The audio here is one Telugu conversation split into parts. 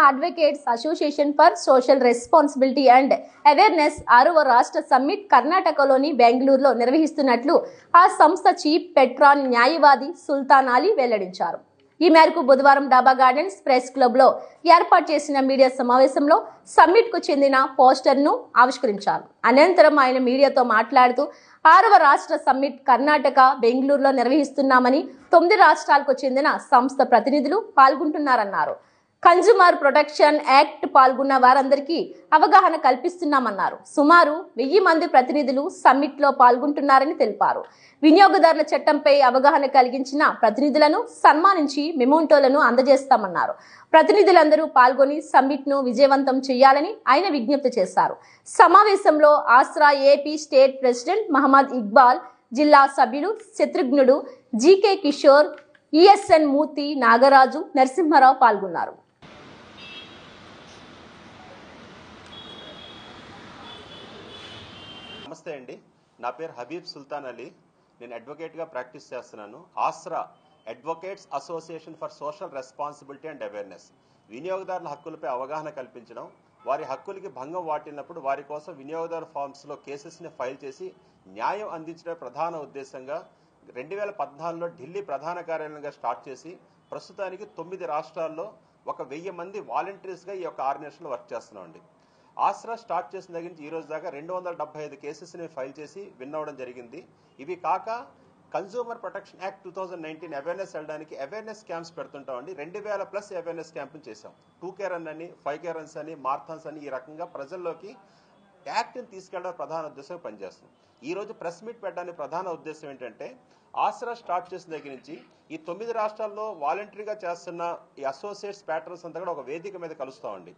Advocates association for social responsibility and awareness 6వ రాష్ట్ర సమ్మిట్ కర్ణాటకలోని బెంగళూరులో నిర్వహిస్తున్నట్లు ఆ సంస్థ చీఫ్ పెట్రాన్ న్యాయవాది సుల్తాన్ అలీ వెల్లడించారు. ఈ మేరకు బుధవారం డాబా గార్డెన్స్ ప్రెస్ క్లబ్ లో ఏర్పాటు చేసిన మీడియా సమావేశంలో సమ్మిట్ కు చెందిన పోస్టర్ ను ఆవిష్కరించారు. అనంతరం ఆయన మీడియాతో మాట్లాడుతూ 6వ రాష్ట్ర సమ్మిట్ కర్ణాటక బెంగళూరులో నిర్వహిస్తున్నామని 9 రాష్ట్రాలకు చెందిన సంస్థ ప్రతినిధులు పాల్గొంటున్నారన్నారు. కన్జ్యూమర్ ప్రొటెక్షన్ యాక్ట్ పాల్గొన్న వారందరికీ అవగాహన కల్పిస్తున్నామన్నారు. సుమారు 1000 మంది ప్రతినిధులు సమ్మిట్ లో పాల్గొంటున్నారని తెలిపారు. వినియోగదారుల చట్టంపై అవగాహన కలిగించిన ప్రతినిధులను సన్మానించి మెమోంటోలను అందజేస్తామన్నారు. ప్రతినిధులందరూ పాల్గొని సమ్మిట్ ను విజయవంతం చేయాలని ఆయన విజ్ఞప్తి చేశారు. సమావేశంలో Aasra AP state president Mohammed Iqbal, జిల్లా సభ్యులు శత్రుఘ్నుడు, జీకే కిషోర్, ఈఎస్ఎన్ మూర్తి, నాగరాజు, నరసింహారావు పాల్గొన్నారు. నమస్తే అండి, నా పేరు హబీబ్ సుల్తాన్ అలీ. నేను అడ్వకేట్గా ప్రాక్టీస్ చేస్తున్నాను. Aasra advocates association for social responsibility and awareness వినియోగదారుల హక్కులపై అవగాహన కల్పించడం, వారి హక్కులకి భంగం వాటిల్లినప్పుడు వారి కోసం వినియోగదారు ఫార్మ్స్లో కేసెస్ని ఫైల్ చేసి న్యాయం అందించడం ప్రధాన ఉద్దేశంగా 2014లో ఢిల్లీ ప్రధాన కార్యాలయంగా స్టార్ట్ చేసి ప్రస్తుతానికి 9 రాష్ట్రాల్లో 1000 మంది వాలంటీర్స్గా ఈ యొక్క ఆర్గనైజేషన్లో వర్క్ చేస్తున్నామండి. ఆస్రా స్టార్ట్ చేసిన దగ్గర నుంచి ఈ రోజు దాకా 275 కేసెస్ని ఫైల్ చేసి విన్ అవ్వడం జరిగింది. ఇవి కాక కన్జ్యూమర్ ప్రొటెక్షన్ యాక్ట్ 2019 అవేర్నెస్ వెళ్ళడానికి అవేర్నెస్ క్యాంప్స్ పెడుతుంటామండి. 2000+ అవేర్నెస్ క్యాంపులు చేసాం. 2K రన్ అని, 5K రన్స్ అని, మార్థాన్స్ అని, ఈ రకంగా ప్రజల్లోకి యాక్ట్ని తీసుకెళ్ళడం ప్రధాన ఉద్దేశం పనిచేస్తుంది. ఈ రోజు ప్రెస్ మీట్ పెట్టడానికి ప్రధాన ఉద్దేశం ఏంటంటే, ఆస్రా స్టార్ట్ చేసిన దగ్గర నుంచి ఈ 9 రాష్ట్రాల్లో వాలంటరీగా చేస్తున్న ఈ అసోసియేట్స్ ప్యాటర్న్స్ అంతా కూడా ఒక వేదిక మీద కలుస్తామండి.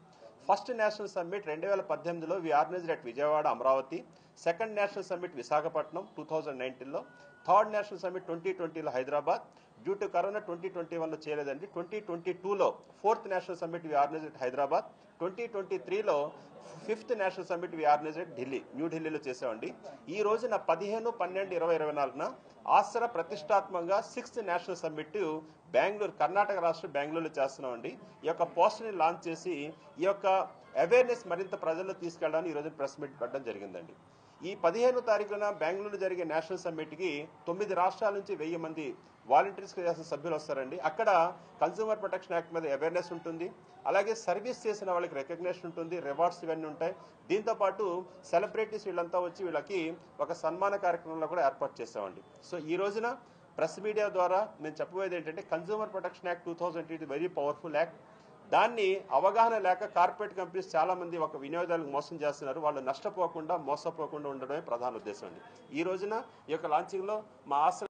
ఫస్ట్ నేషనల్ సమ్మిట్ 2018లో we organised at Vijayawada, Amaravati. Second national summit Visakhapatnam 2019లో. థర్డ్ నేషనల్ సమ్మిట్ 2020లో హైదరాబాద్. డ్యూ టు కరోనా 2021లో చేయలేదండి. 2022లో fourth national summit we organised at Hyderabad. 2023లో fifth national summit we organised at Delhi, న్యూఢిల్లీలో చేసామండి. ఈ రోజున 15, 12, 20, 24న ఆస్రా ప్రతిష్టాత్మకంగా 6th national summit Bengaluru, Karnataka రాష్ట్రం బెంగళూరులో చేస్తున్నామండి. ఈ యొక్క పోస్టర్ని లాంచ్ చేసి ఈ యొక్క అవేర్నెస్ మరింత ప్రజల్లో తీసుకెళ్ళడానికి ఈరోజు ప్రెస్ మీట్ పెట్టడం జరిగిందండి. ఈ 15వ తారీఖున బెంగళూరు జరిగే నేషనల్ సమ్మిట్కి 9 రాష్ట్రాల నుంచి 1000 మంది వాలంటీర్స్గా చేసిన సభ్యులు వస్తారండి. అక్కడ కన్జ్యూమర్ ప్రొటెక్షన్ యాక్ట్ మీద అవేర్నెస్ ఉంటుంది, అలాగే సర్వీస్ చేసిన వాళ్ళకి రికగ్నేషన్ ఉంటుంది, రివార్డ్స్ ఇవన్నీ ఉంటాయి. దీంతోపాటు సెలబ్రిటీస్ వీళ్ళంతా వచ్చి వీళ్ళకి ఒక సన్మాన కార్యక్రమంలో కూడా ఏర్పాటు చేసామండి. సో ఈ రోజున ప్రెస్ మీడియా ద్వారా నేను చెప్పబోయేది ఏంటంటే, consumer protection act 2020 very powerful act. దాన్ని అవగాహన లేక కార్పొరేట్ కంపెనీస్ చాలా మంది ఒక వినియోగదారులకు మోసం చేస్తున్నారు. వాళ్ళు నష్టపోకుండా, మోసపోకుండా ఉండడమే ప్రధాన ఉద్దేశం అండి. ఈ రోజున ఈ యొక్క లాంచింగ్లో మా ఆస్రా